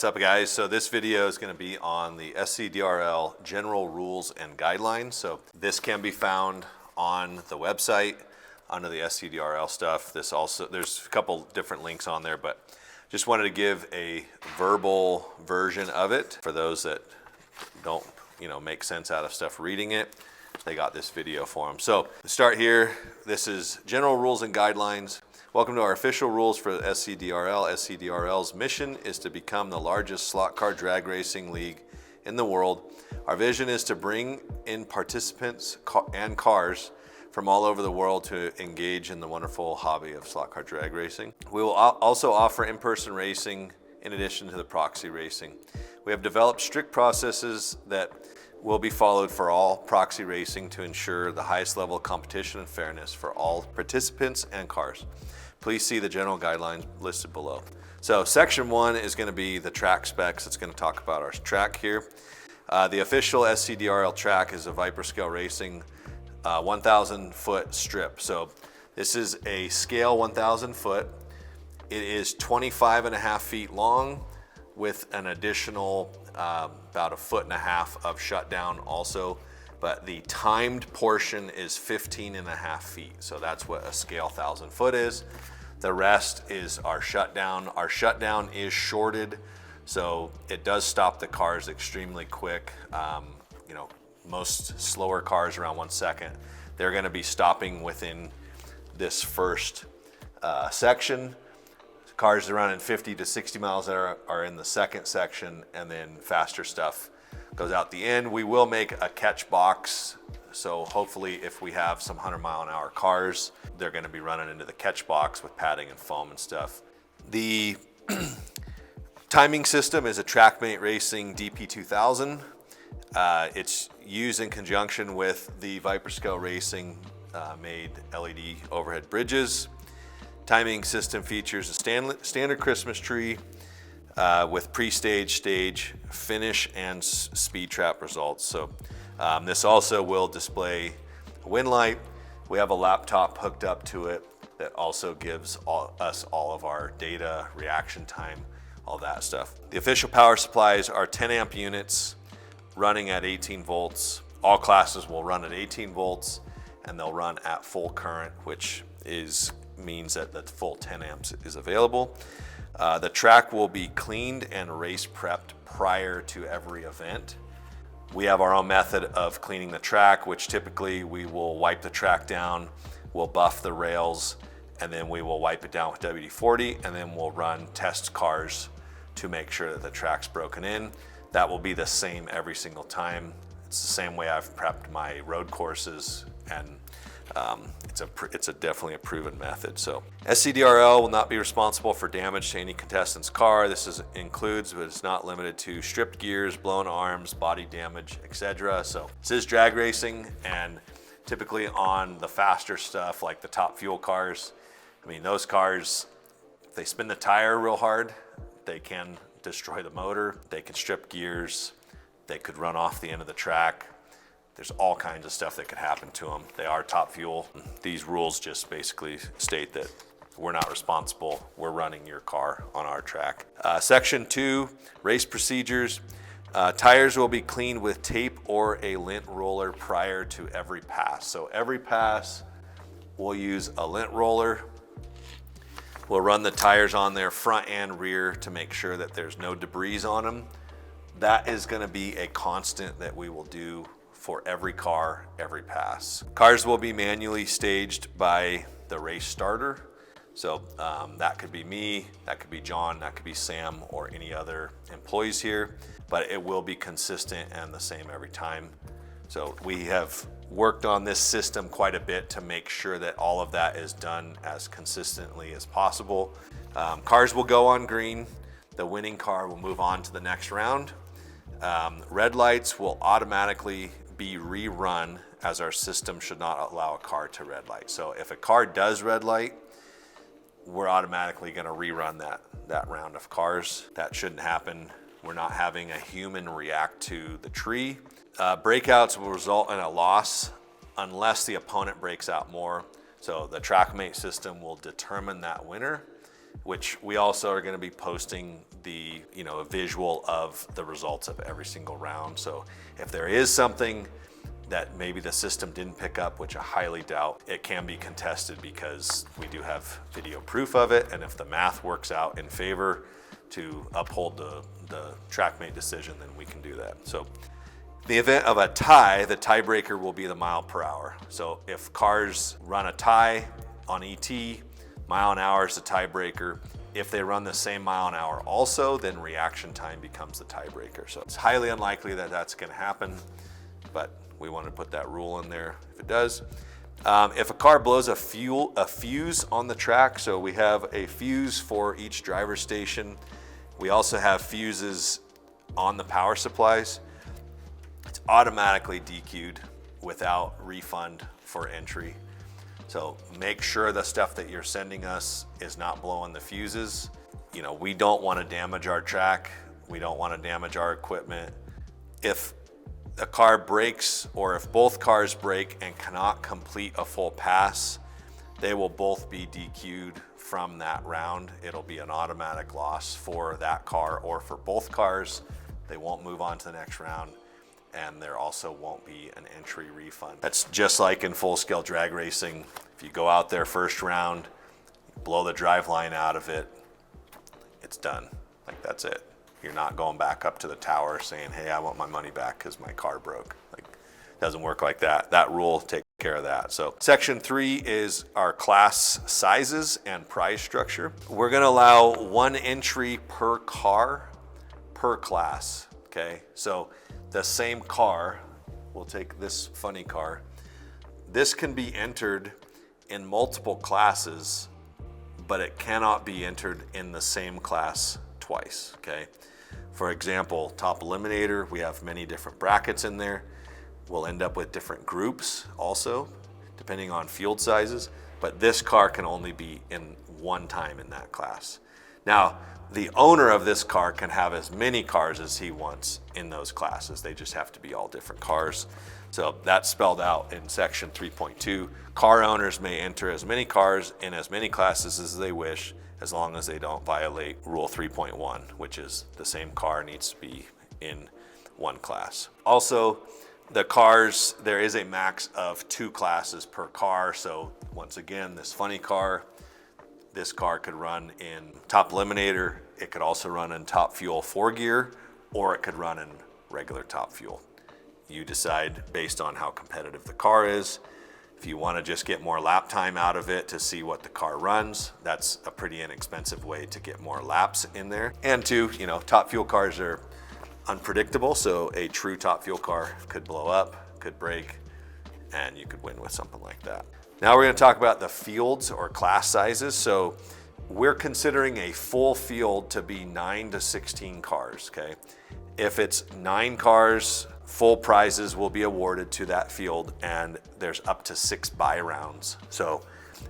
What's up, guys? So this video is going to be on the SCDRL general rules and guidelines. So this can be found on the website under the SCDRL stuff. There's a couple different links on there, but just wanted to give a verbal version of it for those that don't, make sense out of stuff reading it. They got this video for them. So to start here, this is general rules and guidelines. Welcome to our official rules for SCDRL. SCDRL's mission is to become the largest slot car drag racing league in the world. Our vision is to bring in participants and cars from all over the world to engage in the wonderful hobby of slot car drag racing. We will also offer in-person racing in addition to the proxy racing. We have developed strict processes that will be followed for all proxy racing to ensure the highest level of competition and fairness for all participants and cars. Please see the general guidelines listed below. So section 1 is going to be the track specs. It's going to talk about our track here. The official SCDRL track is a Viper Scale Racing 1,000 foot strip. So this is a scale 1,000 foot. It is 25.5 feet long with an additional about 1.5 feet of shutdown also. But the timed portion is 15.5 feet. So that's what a scale 1,000 foot is. The rest is our shutdown. Our shutdown is shorted, so it does stop the cars extremely quick. Most slower cars around 1 second, they're gonna be stopping within this first section. Cars running 50 to 60 miles are in the second section, and then faster stuff goes out the end. We will make a catch box, so hopefully if we have some 100-mile-an-hour cars, they're going to be running into the catch box with padding and foam and stuff. The timing system is a TrackMate Racing DP2000. It's used in conjunction with the Viper Scale Racing made LED overhead bridges. Timing system features a standard Christmas tree with pre-stage, stage, finish, and speed trap results. So this also will display a wind light. We have a laptop hooked up to it that also gives us all of our data, reaction time, all that stuff. The official power supplies are 10 amp units running at 18 volts. All classes will run at 18 volts and they'll run at full current, which means that the full 10 amps is available. The track will be cleaned and race prepped prior to every event. We have our own method of cleaning the track, which typically we will wipe the track down, we'll buff the rails, and then we will wipe it down with WD-40, and then we'll run test cars to make sure that the track's broken in. That will be the same every single time. It's the same way I've prepped my road courses, and it's definitely a proven method. So SCDRL will not be responsible for damage to any contestant's car. This includes, but it's not limited to, stripped gears, blown arms, body damage, etc. So this is drag racing, and typically on the faster stuff like the top fuel cars, those cars, if they spin the tire real hard, they can destroy the motor, they can strip gears, they could run off the end of the track. There's all kinds of stuff that could happen to them. They are top fuel. These rules just basically state that we're not responsible. We're running your car on our track. Section 2, race procedures. Tires will be cleaned with tape or a lint roller prior to every pass. So every pass, we'll use a lint roller. We'll run the tires on there front and rear to make sure that there's no debris on them. That is gonna be a constant that we will do for every car, every pass. Cars will be manually staged by the race starter. So that could be me, that could be John, that could be Sam, or any other employees here, but it will be consistent and the same every time. So we have worked on this system quite a bit to make sure that all of that is done as consistently as possible. Cars will go on green. The winning car will move on to the next round. Red lights will automatically be rerun, as our system should not allow a car to red light. So if a car does red light, we're automatically going to rerun that round of cars. That shouldn't happen. We're not having a human react to the tree. Breakouts will result in a loss unless the opponent breaks out more. So the TrackMate system will determine that winner. which we also are going to be posting the, a visual of the results of every single round. So if there is something that maybe the system didn't pick up, which I highly doubt, it can be contested because we do have video proof of it. And if the math works out in favor to uphold the TrackMate decision, then we can do that. So in the event of a tie, the tiebreaker will be the mile per hour. So if cars run a tie on ET, mile an hour is the tiebreaker. If they run the same mile an hour also, then reaction time becomes the tiebreaker. So it's highly unlikely that that's going to happen, but we want to put that rule in there if it does. If a car blows a fuse on the track, so we have a fuse for each driver station. We also have fuses on the power supplies. It's automatically DQ'd without refund for entry. So make sure the stuff that you're sending us is not blowing the fuses. We don't want to damage our track. We don't want to damage our equipment. If a car breaks, or if both cars break and cannot complete a full pass, they will both be DQ'd from that round. It'll be an automatic loss for that car or for both cars. They won't move on to the next round, and there also won't be an entry refund. That's just like in full-scale drag racing. If you go out there first round, blow the drive line out of it, it's done. Like, that's it. You're not going back up to the tower saying, hey, I want my money back because my car broke. Like, it doesn't work like that. That rule takes care of that. So section 3 is our class sizes and prize structure. We're going to allow 1 entry per car per class. Okay, so the same car, we'll take this funny car. This can be entered in multiple classes, but it cannot be entered in the same class twice. Okay. For example, top eliminator, we have many different brackets in there. We'll end up with different groups also, depending on field sizes, but this car can only be in one time in that class. Now, the owner of this car can have as many cars as he wants in those classes. They just have to be all different cars. So that's spelled out in section 3.2. Car owners may enter as many cars in as many classes as they wish, as long as they don't violate rule 3.1, which is the same car needs to be in one class. Also, the cars, there is a max of 2 classes per car. So once again, this funny car, this car could run in top eliminator. It could also run in top fuel 4 gear, or it could run in regular top fuel. You decide based on how competitive the car is. If you want to just get more lap time out of it to see what the car runs, that's a pretty inexpensive way to get more laps in there. And 2, top fuel cars are unpredictable, so a true top fuel car could blow up, could break, and you could win with something like that. Now we're going to talk about the fields or class sizes. So we're considering a full field to be 9 to 16 cars, okay? If it's 9 cars, full prizes will be awarded to that field, and there's up to 6 buy rounds. So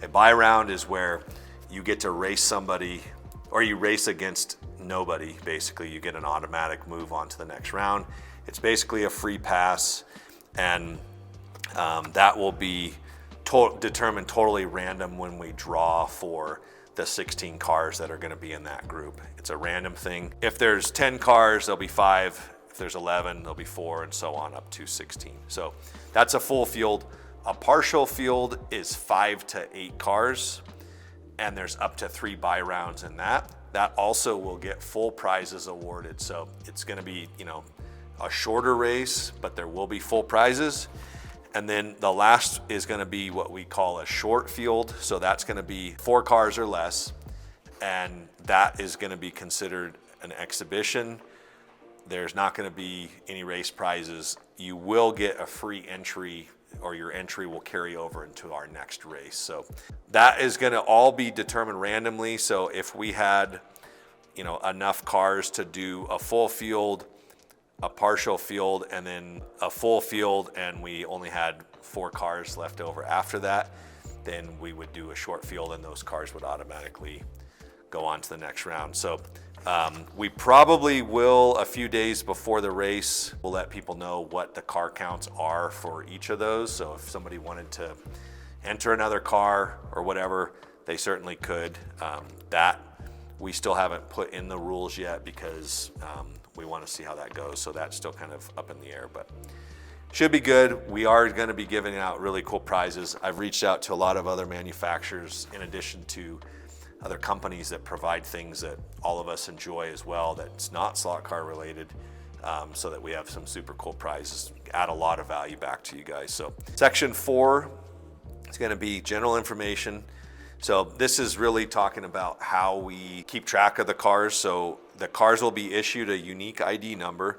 a buy round is where you get to race somebody, or you race against nobody. Basically, you get an automatic move on to the next round. It's basically a free pass, and that will be determined totally random when we draw for the 16 cars that are going to be in that group. It's a random thing. If there's 10 cars, there'll be 5. If there's 11, there'll be 4, and so on up to 16. So that's a full field. A partial field is 5 to 8 cars, and there's up to 3 buy rounds in that. That also will get full prizes awarded. So it's going to be, a shorter race, but there will be full prizes. And then the last is going to be what we call a short field. So that's going to be 4 cars or less, and that is going to be considered an exhibition. There's not going to be any race prizes. You will get a free entry, or your entry will carry over into our next race. So that is going to all be determined randomly. So if we had, enough cars to do a full field, a partial field, and then a full field, and we only had 4 cars left over after that, then we would do a short field, and those cars would automatically go on to the next round. So we probably will, a few days before the race, we'll let people know what the car counts are for each of those. So if somebody wanted to enter another car or whatever, they certainly could. That we still haven't put in the rules yet because we want to see how that goes. So that's still kind of up in the air, but should be good. We are going to be giving out really cool prizes. I've reached out to a lot of other manufacturers in addition to other companies that provide things that all of us enjoy as well, that's not slot car related, so that we have some super cool prizes, add a lot of value back to you guys. So section 4 is going to be general information. So this is really talking about how we keep track of the cars. So the cars will be issued a unique ID number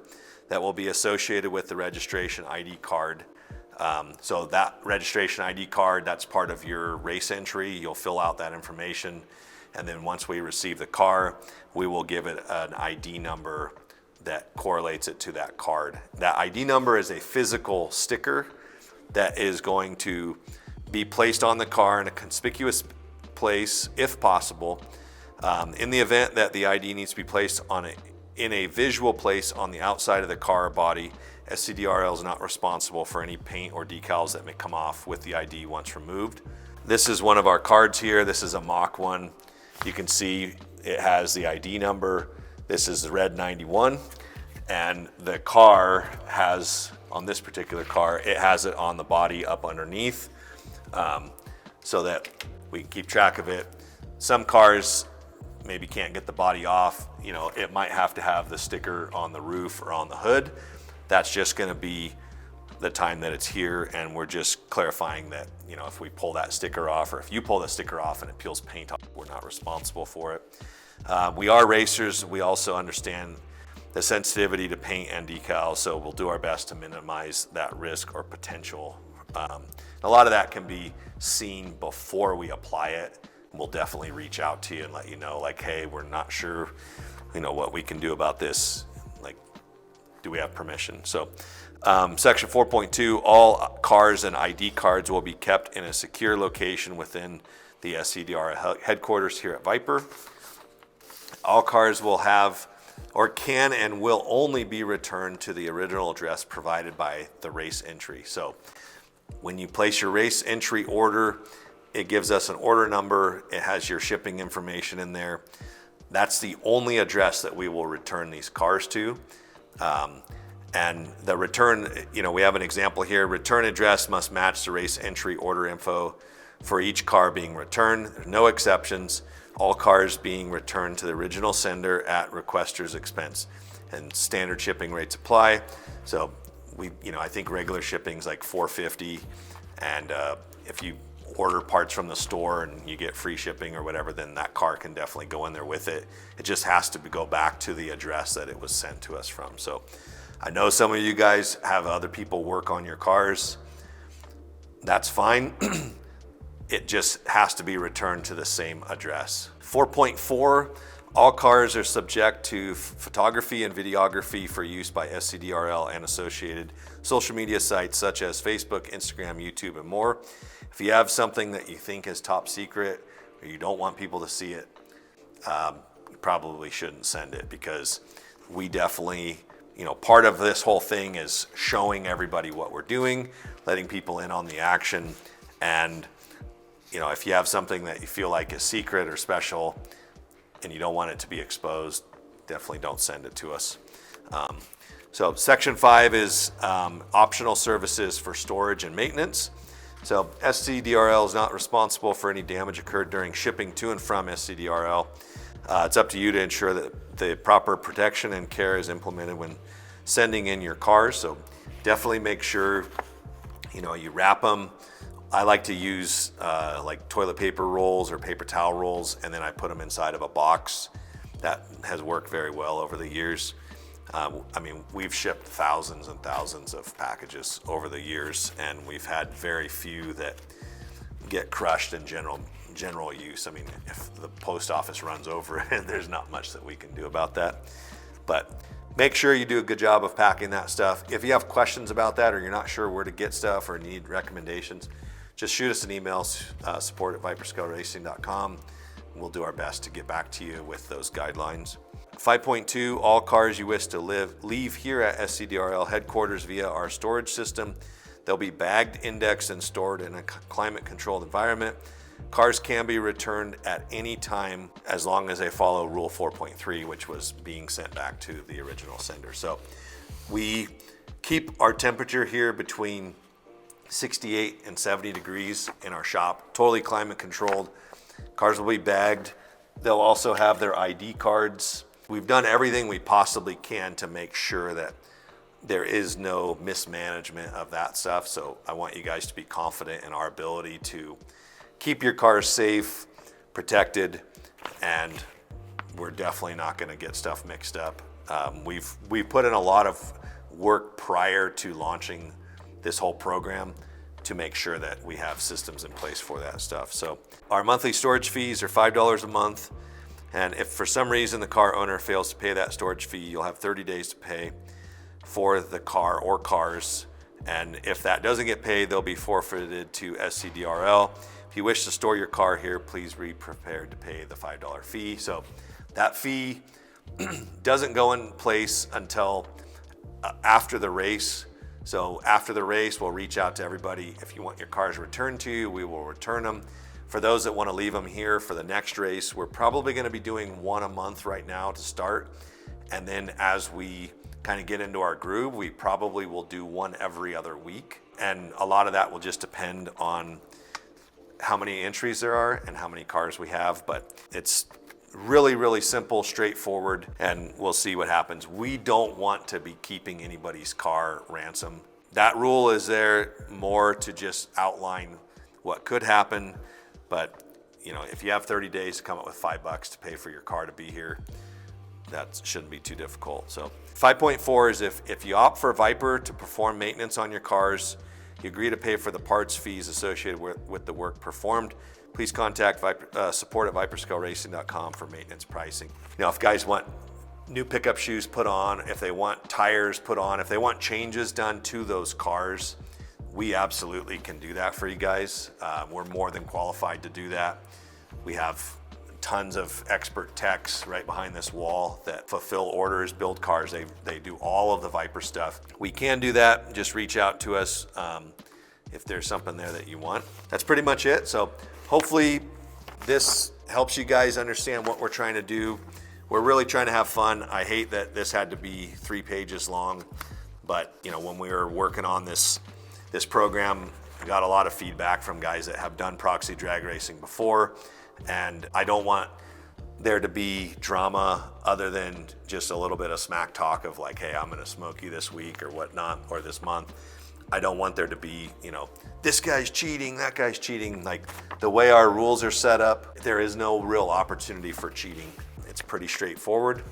that will be associated with the registration ID card. So that registration ID card, that's part of your race entry. You'll fill out that information. And then once we receive the car, we will give it an ID number that correlates it to that card. That ID number is a physical sticker that is going to be placed on the car in a conspicuous place, if possible. In the event that the ID needs to be placed in a visual place on the outside of the car body, SCDRL is not responsible for any paint or decals that may come off with the ID once removed. This is one of our cards here. This is a mock one. You can see it has the ID number. This is the red 91, and the car has, on this particular car, it has it on the body up underneath, so that we can keep track of it. Some cars maybe can't get the body off. You know, it might have to have the sticker on the roof or on the hood. That's just gonna be the time that it's here, and we're just clarifying that, you know, if we pull that sticker off, or if you pull the sticker off and it peels paint off, we're not responsible for it. We are racers. We also understand the sensitivity to paint and decals, so we'll do our best to minimize that risk or potential. A lot of that can be seen before we apply it. We'll definitely reach out to you and let you know, like, hey, we're not sure, you know, what we can do about this. Like, do we have permission? So section 4.2, all cars and ID cards will be kept in a secure location within the SCDRL headquarters here at Viper. All cars will have, or can and will only be returned to the original address provided by the race entry. So when you place your race entry order, it gives us an order number. It has your shipping information in there. That's the only address that we will return these cars to. And the return, you know, we have an example here. Return address must match the race entry order info for each car being returned. There's no exceptions. All cars being returned to the original sender at requester's expense, and standard shipping rates apply. So I think regular shipping is like $4.50, and if you order parts from the store and you get free shipping or whatever, then that car can definitely go in there with it. It just has to go back to the address that it was sent to us from. So I know some of you guys have other people work on your cars. That's fine. It just has to be returned to the same address. 4.4, all cars are subject to photography and videography for use by SCDRL and associated social media sites such as Facebook, Instagram, YouTube, and more. If you have something that you think is top secret or you don't want people to see it, you probably shouldn't send it, because we definitely, part of this whole thing is showing everybody what we're doing, letting people in on the action. And if you have something that you feel like is secret or special and you don't want it to be exposed, definitely don't send it to us. So section 5 is optional services for storage and maintenance. So SCDRL is not responsible for any damage occurred during shipping to and from SCDRL. It's up to you to ensure that the proper protection and care is implemented when sending in your cars. So definitely make sure you wrap them. I like to use like toilet paper rolls or paper towel rolls, and then I put them inside of a box. That has worked very well over the years. We've shipped thousands and thousands of packages over the years, and we've had very few that get crushed in general use. If the post office runs over it, there's not much that we can do about that. But make sure you do a good job of packing that stuff. If you have questions about that, or you're not sure where to get stuff or need recommendations, just shoot us an email, support@viperscaleRacing.com. We'll do our best to get back to you with those guidelines. 5.2, all cars you wish to leave here at SCDRL headquarters via our storage system. They'll be bagged, indexed, and stored in a climate-controlled environment. Cars can be returned at any time as long as they follow Rule 4.3, which was being sent back to the original sender. So we keep our temperature here between 68 and 70 degrees in our shop, totally climate controlled. Cars will be bagged. They'll also have their ID cards. We've done everything we possibly can to make sure that there is no mismanagement of that stuff. So I want you guys to be confident in our ability to keep your cars safe, protected, and we're definitely not gonna get stuff mixed up. We've put in a lot of work prior to launching this whole program to make sure that we have systems in place for that stuff. So our monthly storage fees are $5 a month. And if for some reason the car owner fails to pay that storage fee, you'll have 30 days to pay for the car or cars. And if that doesn't get paid, they'll be forfeited to SCDRL. If you wish to store your car here, please be prepared to pay the $5 fee. So that fee doesn't go in place until after the race. So after the race, we'll reach out to everybody. If you want your cars returned to you, we will return them. For those that want to leave them here for the next race, we're probably going to be doing one a month right now to start. And then as we kind of get into our groove, we probably will do one every other week. And a lot of that will just depend on how many entries there are and how many cars we have. But it's really, really simple, straightforward, and we'll see what happens. We don't want to be keeping anybody's car ransom. That rule is there more to just outline what could happen. But you know, if you have 30 days to come up with $5 to pay for your car to be here, that shouldn't be too difficult. So 5.4 is if you opt for Viper to perform maintenance on your cars, you agree to pay for the parts fees associated with the work performed. Please contact support at viperscalracing.com for maintenance pricing. You know, if guys want new pickup shoes put on, if they want tires put on, if they want changes done to those cars, we absolutely can do that for you guys. We're more than qualified to do that. We have tons of expert techs right behind this wall that fulfill orders, build cars. They do all of the Viper stuff. We can do that. Just reach out to us if there's something there that you want. That's pretty much it. So hopefully this helps you guys understand what we're trying to do. We're really trying to have fun. I hate that this had to be 3 pages long, but you know, when we were working on this program, I got a lot of feedback from guys that have done proxy drag racing before, and I don't want there to be drama other than just a little bit of smack talk of like, hey, I'm gonna smoke you this week or whatnot, or this month. I don't want there to be, you know, this guy's cheating, that guy's cheating. Like the way our rules are set up, there is no real opportunity for cheating. It's pretty straightforward.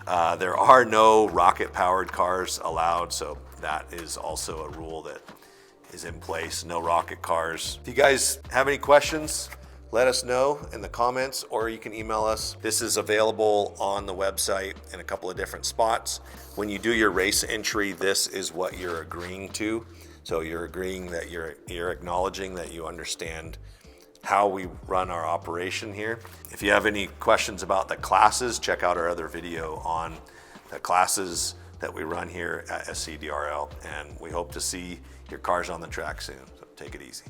There are no rocket powered cars allowed, so that is also a rule that is in place, no rocket cars. If you guys have any questions, let us know in the comments, or you can email us. This is available on the website in a couple of different spots. When you do your race entry, this is what you're agreeing to. So you're agreeing that you're acknowledging that you understand how we run our operation here. If you have any questions about the classes, check out our other video on the classes that we run here at SCDRL, and we hope to see your cars on the track soon. So take it easy.